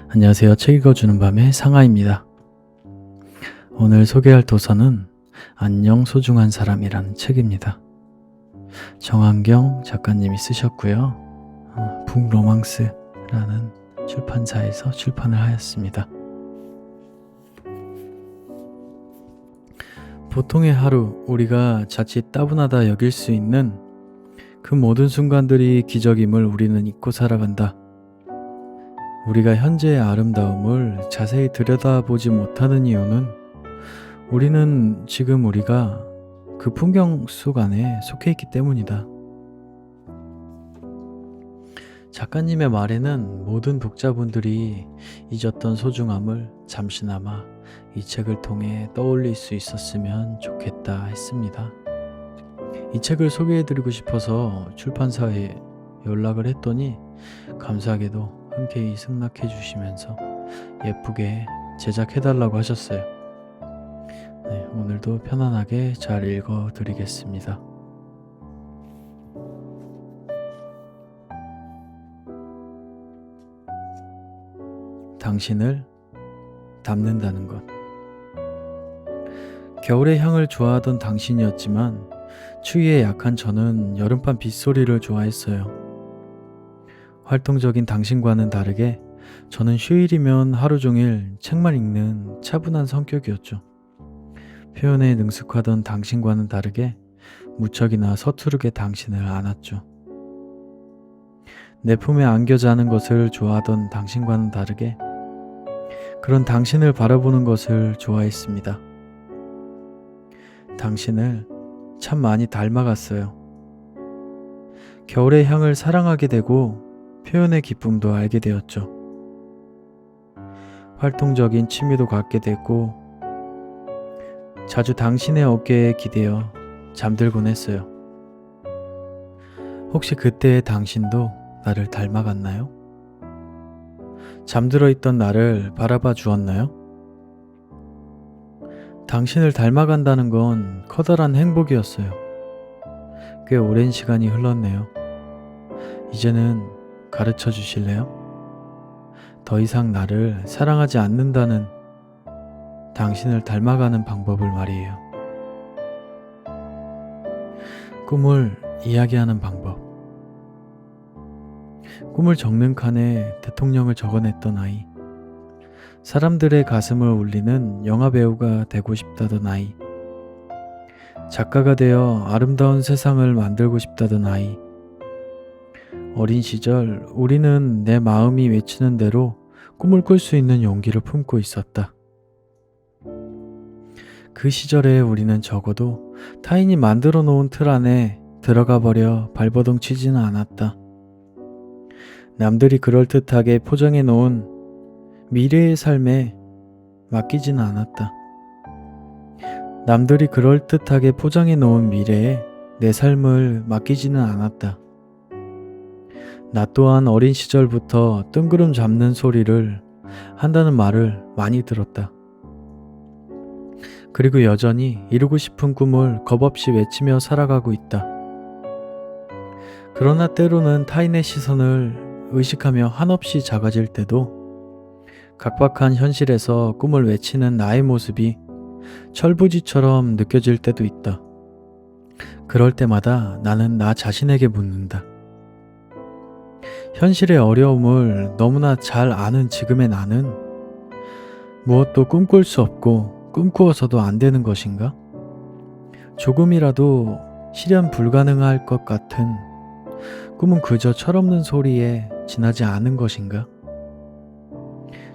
안녕하세요. 책 읽어주는 밤의 상하입니다. 오늘 소개할 도서는 안녕 소중한 사람이라는 책입니다. 정한경 작가님이 쓰셨고요. 북로망스라는 출판사에서 출판을 하였습니다. 보통의 하루, 우리가 자칫 따분하다 여길 수 있는 그 모든 순간들이 기적임을 우리는 잊고 살아간다. 우리가 현재의 아름다움을 자세히 들여다보지 못하는 이유는 우리는 지금 우리가 그 풍경 속 안에 속해 있기 때문이다. 작가님의 말에는 모든 독자분들이 잊었던 소중함을 잠시나마 이 책을 통해 떠올릴 수 있었으면 좋겠다 했습니다. 이 책을 소개해드리고 싶어서 출판사에 연락을 했더니 감사하게도 흔쾌히 승낙해 주시면서 예쁘게 제작해달라고 하셨어요. 네, 오늘도 편안하게 잘 읽어드리겠습니다. 당신을 닮는다는 것. 겨울의 향을 좋아하던 당신이었지만 추위에 약한 저는 여름밤 빗소리를 좋아했어요. 활동적인 당신과는 다르게 저는 휴일이면 하루 종일 책만 읽는 차분한 성격이었죠. 표현에 능숙하던 당신과는 다르게 무척이나 서투르게 당신을 안았죠. 내 품에 안겨 자는 것을 좋아하던 당신과는 다르게 그런 당신을 바라보는 것을 좋아했습니다. 당신을 참 많이 닮아갔어요. 겨울의 향을 사랑하게 되고 표현의 기쁨도 알게 되었죠. 활동적인 취미도 갖게 됐고 자주 당신의 어깨에 기대어 잠들곤 했어요. 혹시 그때의 당신도 나를 닮아갔나요? 잠들어 있던 나를 바라봐 주었나요? 당신을 닮아간다는 건 커다란 행복이었어요. 꽤 오랜 시간이 흘렀네요. 이제는 가르쳐 주실래요? 더 이상 나를 사랑하지 않는다는 당신을 닮아가는 방법을 말이에요. 꿈을 이야기하는 방법. 꿈을 적는 칸에 대통령을 적어냈던 아이. 사람들의 가슴을 울리는 영화배우가 되고 싶다던 아이. 작가가 되어 아름다운 세상을 만들고 싶다던 아이. 어린 시절 우리는 내 마음이 외치는 대로 꿈을 꿀 수 있는 용기를 품고 있었다. 그 시절에 우리는 적어도 타인이 만들어 놓은 틀 안에 들어가 버려 발버둥 치지는 않았다. 남들이 그럴듯하게 포장해 놓은 미래의 삶에 맡기지는 않았다. 남들이 그럴듯하게 포장해 놓은 미래에 내 삶을 맡기지는 않았다. 나 또한 어린 시절부터 뜬구름 잡는 소리를 한다는 말을 많이 들었다. 그리고 여전히 이루고 싶은 꿈을 겁없이 외치며 살아가고 있다. 그러나 때로는 타인의 시선을 의식하며 한없이 작아질 때도 각박한 현실에서 꿈을 외치는 나의 모습이 철부지처럼 느껴질 때도 있다. 그럴 때마다 나는 나 자신에게 묻는다. 현실의 어려움을 너무나 잘 아는 지금의 나는 무엇도 꿈꿀 수 없고 꿈꾸어서도 안 되는 것인가? 조금이라도 실현 불가능할 것 같은 꿈은 그저 철없는 소리에 지나지 않은 것인가?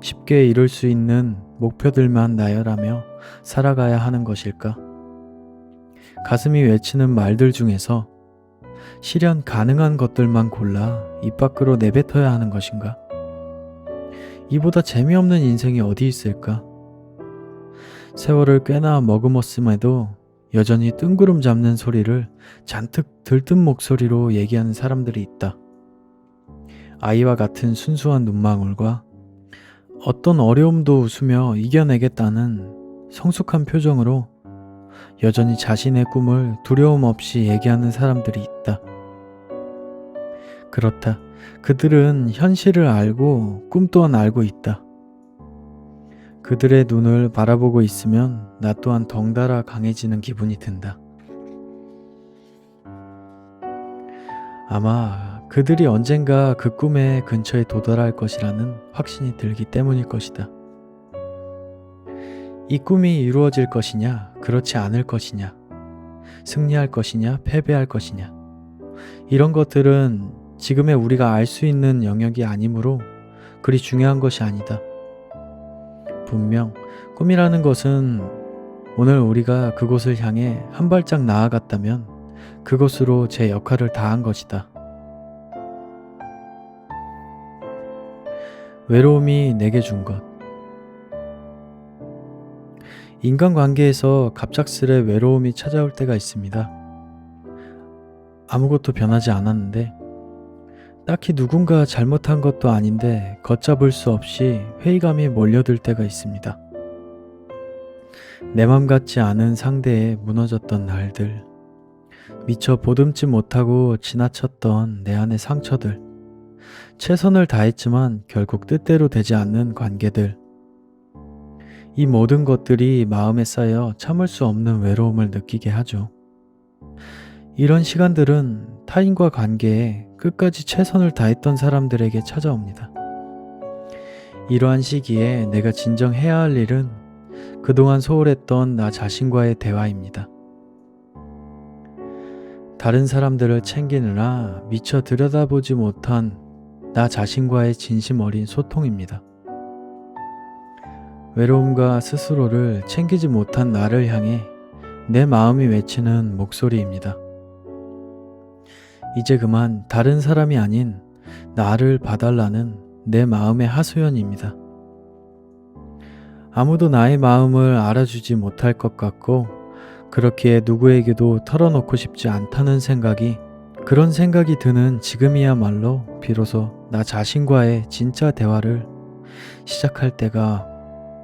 쉽게 이룰 수 있는 목표들만 나열하며 살아가야 하는 것일까? 가슴이 외치는 말들 중에서 실현 가능한 것들만 골라 입 밖으로 내뱉어야 하는 것인가? 이보다 재미없는 인생이 어디 있을까? 세월을 꽤나 머금었음에도 여전히 뜬구름 잡는 소리를 잔뜩 들뜬 목소리로 얘기하는 사람들이 있다. 아이와 같은 순수한 눈망울과 어떤 어려움도 웃으며 이겨내겠다는 성숙한 표정으로 여전히 자신의 꿈을 두려움 없이 얘기하는 사람들이 있다. 그렇다. 그들은 현실을 알고 꿈 또한 알고 있다. 그들의 눈을 바라보고 있으면 나 또한 덩달아 강해지는 기분이 든다. 아마 그들이 언젠가 그 꿈의 근처에 도달할 것이라는 확신이 들기 때문일 것이다. 이 꿈이 이루어질 것이냐, 그렇지 않을 것이냐, 승리할 것이냐, 패배할 것이냐, 이런 것들은 지금의 우리가 알 수 있는 영역이 아니므로 그리 중요한 것이 아니다. 분명 꿈이라는 것은 오늘 우리가 그곳을 향해 한 발짝 나아갔다면 그것으로 제 역할을 다한 것이다. 외로움이 내게 준 것. 인간관계에서 갑작스레 외로움이 찾아올 때가 있습니다. 아무것도 변하지 않았는데, 딱히 누군가 잘못한 것도 아닌데 걷잡을 수 없이 회의감이 몰려들 때가 있습니다. 내 맘 같지 않은 상대에 무너졌던 날들, 미처 보듬지 못하고 지나쳤던 내 안의 상처들, 최선을 다했지만 결국 뜻대로 되지 않는 관계들, 이 모든 것들이 마음에 쌓여 참을 수 없는 외로움을 느끼게 하죠. 이런 시간들은 타인과 관계에 끝까지 최선을 다했던 사람들에게 찾아옵니다. 이러한 시기에 내가 진정 해야 할 일은 그동안 소홀했던 나 자신과의 대화입니다. 다른 사람들을 챙기느라 미처 들여다보지 못한 나 자신과의 진심 어린 소통입니다. 외로움과 스스로를 챙기지 못한 나를 향해 내 마음이 외치는 목소리입니다. 이제 그만 다른 사람이 아닌 나를 봐달라는 내 마음의 하소연입니다. 아무도 나의 마음을 알아주지 못할 것 같고 그렇기에 누구에게도 털어놓고 싶지 않다는 생각이, 그런 생각이 드는 지금이야말로 비로소 나 자신과의 진짜 대화를 시작할 때가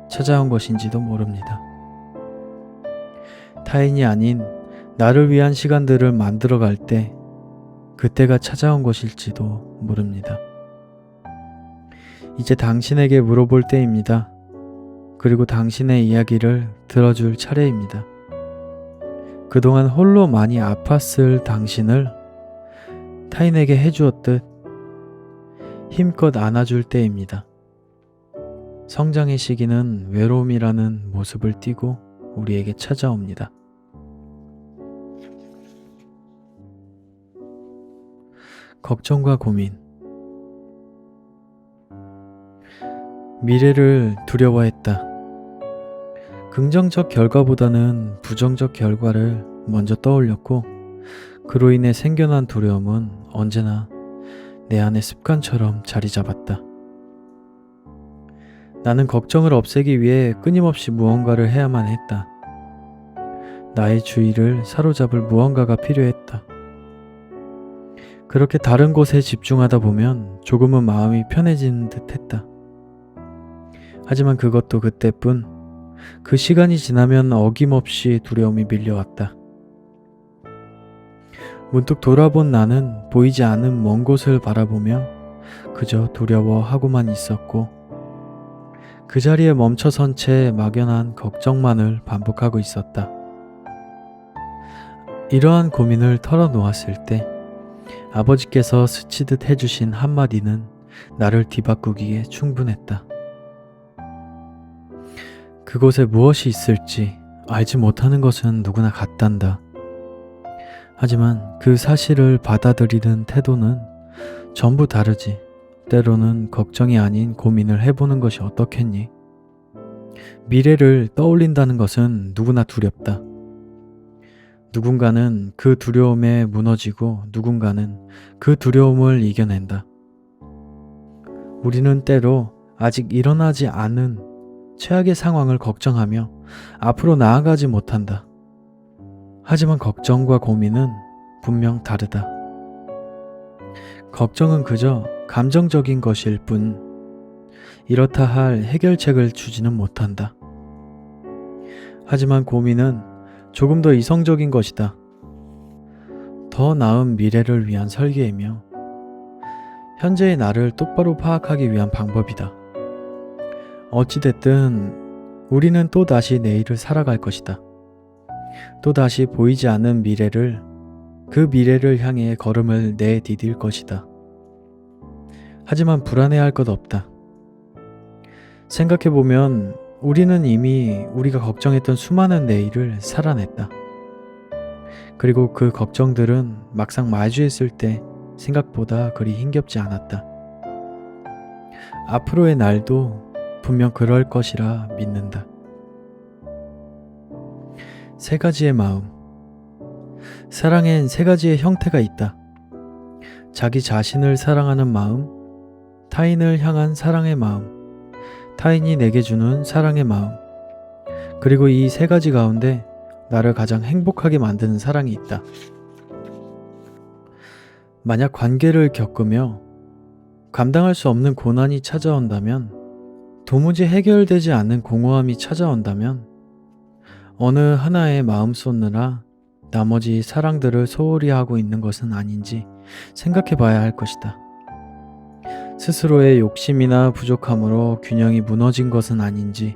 찾아온 것인지도 모릅니다. 타인이 아닌 나를 위한 시간들을 만들어갈 때 그때가 찾아온 것일지도 모릅니다. 이제 당신에게 물어볼 때입니다. 그리고 당신의 이야기를 들어줄 차례입니다. 그동안 홀로 많이 아팠을 당신을 타인에게 해주었듯 힘껏 안아줄 때입니다. 성장의 시기는 외로움이라는 모습을 띠고 우리에게 찾아옵니다. 걱정과 고민. 미래를 두려워했다. 긍정적 결과보다는 부정적 결과를 먼저 떠올렸고, 그로 인해 생겨난 두려움은 언제나 내 안에 습관처럼 자리 잡았다. 나는 걱정을 없애기 위해 끊임없이 무언가를 해야만 했다. 나의 주의를 사로잡을 무언가가 필요했다. 그렇게 다른 곳에 집중하다 보면 조금은 마음이 편해지는 듯 했다. 하지만 그것도 그때뿐. 그 시간이 지나면 어김없이 두려움이 밀려왔다. 문득 돌아본 나는 보이지 않은 먼 곳을 바라보며 그저 두려워하고만 있었고, 그 자리에 멈춰선 채 막연한 걱정만을 반복하고 있었다. 이러한 고민을 털어놓았을 때 아버지께서 스치듯 해주신 한마디는 나를 뒤바꾸기에 충분했다. 그곳에 무엇이 있을지 알지 못하는 것은 누구나 같단다. 하지만 그 사실을 받아들이는 태도는 전부 다르지. 때로는 걱정이 아닌 고민을 해보는 것이 어떻겠니? 미래를 떠올린다는 것은 누구나 두렵다. 누군가는 그 두려움에 무너지고 누군가는 그 두려움을 이겨낸다. 우리는 때로 아직 일어나지 않은 최악의 상황을 걱정하며 앞으로 나아가지 못한다. 하지만 걱정과 고민은 분명 다르다. 걱정은 그저 감정적인 것일 뿐 이렇다 할 해결책을 주지는 못한다. 하지만 고민은 조금 더 이성적인 것이다. 더 나은 미래를 위한 설계이며 현재의 나를 똑바로 파악하기 위한 방법이다. 어찌됐든 우리는 또다시 내일을 살아갈 것이다. 또다시 보이지 않는 그 미래를 향해 걸음을 내디딜 것이다. 하지만 불안해할 것 없다. 생각해보면 우리는 이미 우리가 걱정했던 수많은 내일을 살아냈다. 그리고 그 걱정들은 막상 마주했을 때 생각보다 그리 힘겹지 않았다. 앞으로의 날도 분명 그럴 것이라 믿는다. 3가지의 마음. 사랑엔 3가지의 형태가 있다. 자기 자신을 사랑하는 마음, 타인을 향한 사랑의 마음, 타인이 내게 주는 사랑의 마음, 그리고 이 3가지 가운데 나를 가장 행복하게 만드는 사랑이 있다. 만약 관계를 겪으며 감당할 수 없는 고난이 찾아온다면, 도무지 해결되지 않는 공허함이 찾아온다면, 어느 하나에 마음 쏟느라 나머지 사랑들을 소홀히 하고 있는 것은 아닌지 생각해 봐야 할 것이다. 스스로의 욕심이나 부족함으로 균형이 무너진 것은 아닌지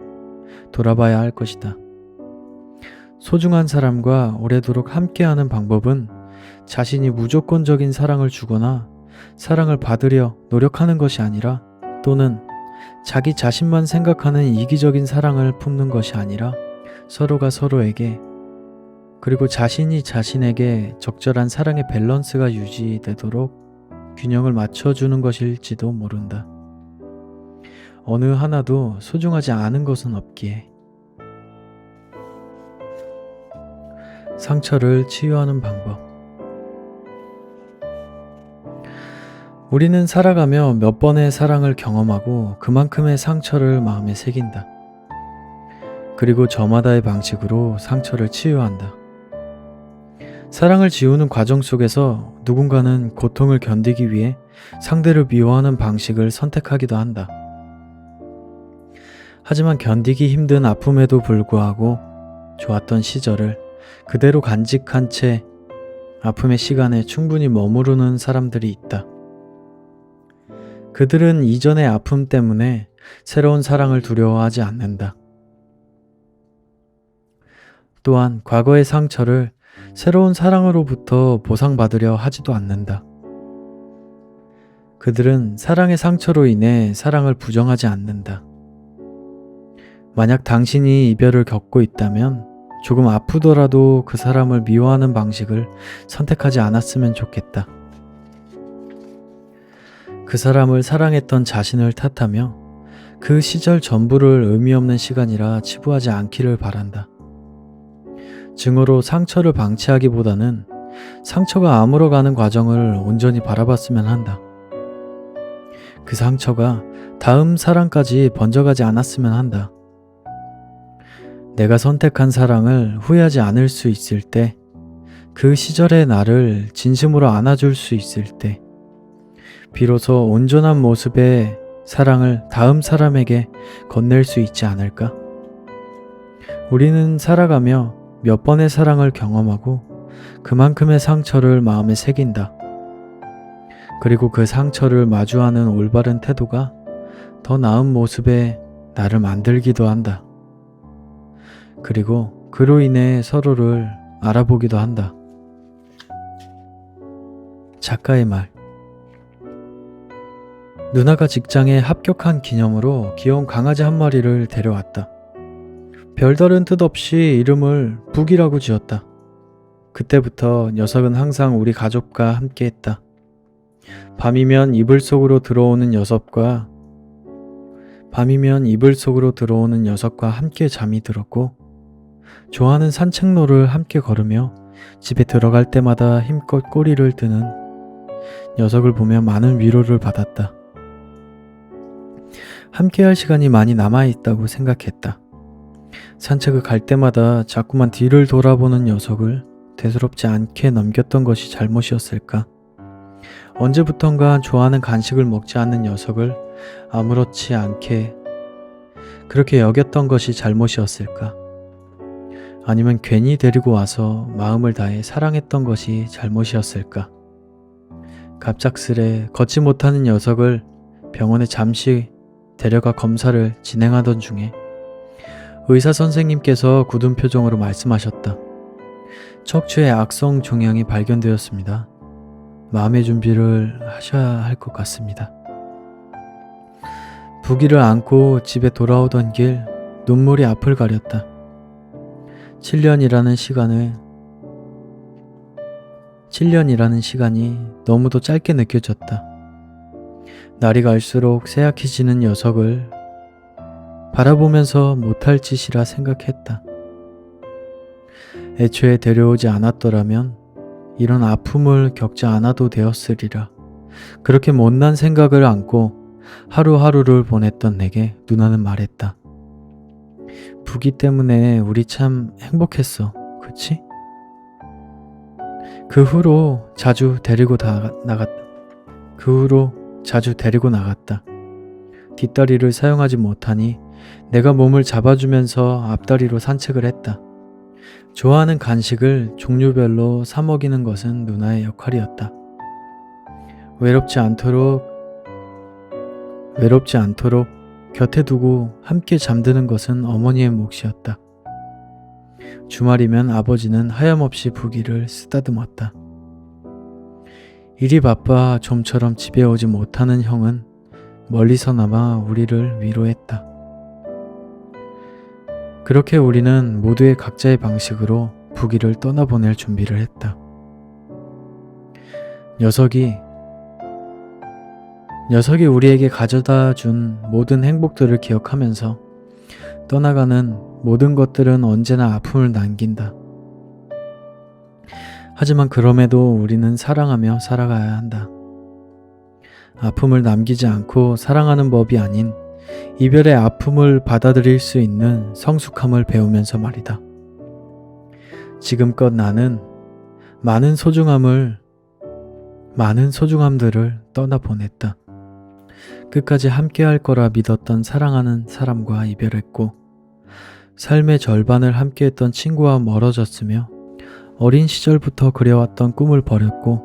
돌아봐야 할 것이다. 소중한 사람과 오래도록 함께하는 방법은 자신이 무조건적인 사랑을 주거나 사랑을 받으려 노력하는 것이 아니라, 또는 자기 자신만 생각하는 이기적인 사랑을 품는 것이 아니라 서로가 서로에게, 그리고 자신이 자신에게 적절한 사랑의 밸런스가 유지되도록 균형을 맞춰주는 것일지도 모른다. 어느 하나도 소중하지 않은 것은 없기에. 상처를 치유하는 방법. 우리는 살아가며 몇 번의 사랑을 경험하고 그만큼의 상처를 마음에 새긴다. 그리고 저마다의 방식으로 상처를 치유한다. 사랑을 지우는 과정 속에서 누군가는 고통을 견디기 위해 상대를 미워하는 방식을 선택하기도 한다. 하지만 견디기 힘든 아픔에도 불구하고 좋았던 시절을 그대로 간직한 채 아픔의 시간에 충분히 머무르는 사람들이 있다. 그들은 이전의 아픔 때문에 새로운 사랑을 두려워하지 않는다. 또한 과거의 상처를 새로운 사랑으로부터 보상받으려 하지도 않는다. 그들은 사랑의 상처로 인해 사랑을 부정하지 않는다. 만약 당신이 이별을 겪고 있다면 조금 아프더라도 그 사람을 미워하는 방식을 선택하지 않았으면 좋겠다. 그 사람을 사랑했던 자신을 탓하며 그 시절 전부를 의미 없는 시간이라 치부하지 않기를 바란다. 증오로 상처를 방치하기보다는 상처가 아물어가는 과정을 온전히 바라봤으면 한다. 그 상처가 다음 사랑까지 번져가지 않았으면 한다. 내가 선택한 사랑을 후회하지 않을 수 있을 때, 그 시절의 나를 진심으로 안아줄 수 있을 때, 비로소 온전한 모습의 사랑을 다음 사람에게 건넬 수 있지 않을까? 우리는 살아가며 몇 번의 사랑을 경험하고 그만큼의 상처를 마음에 새긴다. 그리고 그 상처를 마주하는 올바른 태도가 더 나은 모습의 나를 만들기도 한다. 그리고 그로 인해 서로를 알아보기도 한다. 작가의 말. 누나가 직장에 합격한 기념으로 귀여운 강아지 한 마리를 데려왔다. 별다른 뜻 없이 이름을 북이라고 지었다. 그때부터 녀석은 항상 우리 가족과 함께했다. 밤이면 이불 속으로 들어오는 녀석과 함께 잠이 들었고, 좋아하는 산책로를 함께 걸으며 집에 들어갈 때마다 힘껏 꼬리를 드는 녀석을 보며 많은 위로를 받았다. 함께할 시간이 많이 남아있다고 생각했다. 산책을 갈 때마다 자꾸만 뒤를 돌아보는 녀석을 대수롭지 않게 넘겼던 것이 잘못이었을까? 언제부턴가 좋아하는 간식을 먹지 않는 녀석을 아무렇지 않게 그렇게 여겼던 것이 잘못이었을까? 아니면 괜히 데리고 와서 마음을 다해 사랑했던 것이 잘못이었을까? 갑작스레 걷지 못하는 녀석을 병원에 잠시 데려가 검사를 진행하던 중에 의사 선생님께서 굳은 표정으로 말씀하셨다. 척추에 악성 종양이 발견되었습니다. 마음의 준비를 하셔야 할 것 같습니다. 부기를 안고 집에 돌아오던 길 눈물이 앞을 가렸다. 7년이라는 시간이 너무도 짧게 느껴졌다. 날이 갈수록 쇠약해지는 녀석을 바라보면서 못할 짓이라 생각했다. 애초에 데려오지 않았더라면 이런 아픔을 겪지 않아도 되었으리라. 그렇게 못난 생각을 안고 하루하루를 보냈던 내게 누나는 말했다. 부기 때문에 우리 참 행복했어. 그치? 그 후로 자주 데리고 나갔다. 뒷다리를 사용하지 못하니 내가 몸을 잡아주면서 앞다리로 산책을 했다. 좋아하는 간식을 종류별로 사 먹이는 것은 누나의 역할이었다. 외롭지 않도록 곁에 두고 함께 잠드는 것은 어머니의 몫이었다. 주말이면 아버지는 하염없이 부기를 쓰다듬었다. 일이 바빠 좀처럼 집에 오지 못하는 형은 멀리서나마 우리를 위로했다. 그렇게 우리는 모두의 각자의 방식으로 부기를 떠나보낼 준비를 했다. 녀석이 우리에게 가져다 준 모든 행복들을 기억하면서 떠나가는 모든 것들은 언제나 아픔을 남긴다. 하지만 그럼에도 우리는 사랑하며 살아가야 한다. 아픔을 남기지 않고 사랑하는 법이 아닌 이별의 아픔을 받아들일 수 있는 성숙함을 배우면서 말이다. 지금껏 나는 많은 소중함들을 떠나보냈다. 끝까지 함께할 거라 믿었던 사랑하는 사람과 이별했고, 삶의 절반을 함께했던 친구와 멀어졌으며, 어린 시절부터 그려왔던 꿈을 버렸고,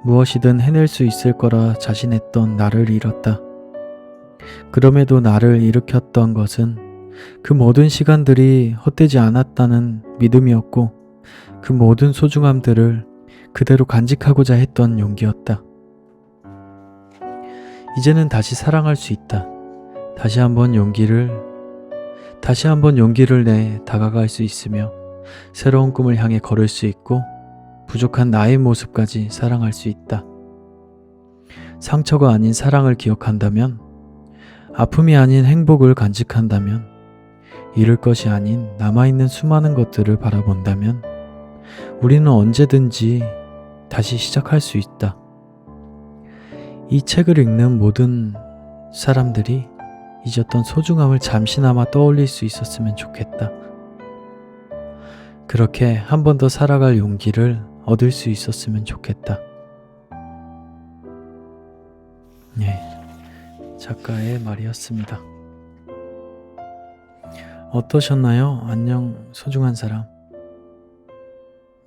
무엇이든 해낼 수 있을 거라 자신했던 나를 잃었다. 그럼에도 나를 일으켰던 것은 그 모든 시간들이 헛되지 않았다는 믿음이었고, 그 모든 소중함들을 그대로 간직하고자 했던 용기였다. 이제는 다시 사랑할 수 있다. 다시 한번 용기를 내 다가갈 수 있으며 새로운 꿈을 향해 걸을 수 있고 부족한 나의 모습까지 사랑할 수 있다. 상처가 아닌 사랑을 기억한다면, 아픔이 아닌 행복을 간직한다면, 잃을 것이 아닌 남아있는 수많은 것들을 바라본다면 우리는 언제든지 다시 시작할 수 있다. 이 책을 읽는 모든 사람들이 잊었던 소중함을 잠시나마 떠올릴 수 있었으면 좋겠다. 그렇게 한 번 더 살아갈 용기를 얻을 수 있었으면 좋겠다. 네, 작가의 말이었습니다. 어떠셨나요? 안녕, 소중한 사람.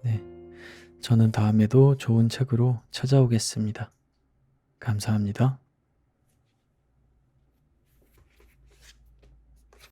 네, 저는 다음에도 좋은 책으로 찾아오겠습니다. 감사합니다.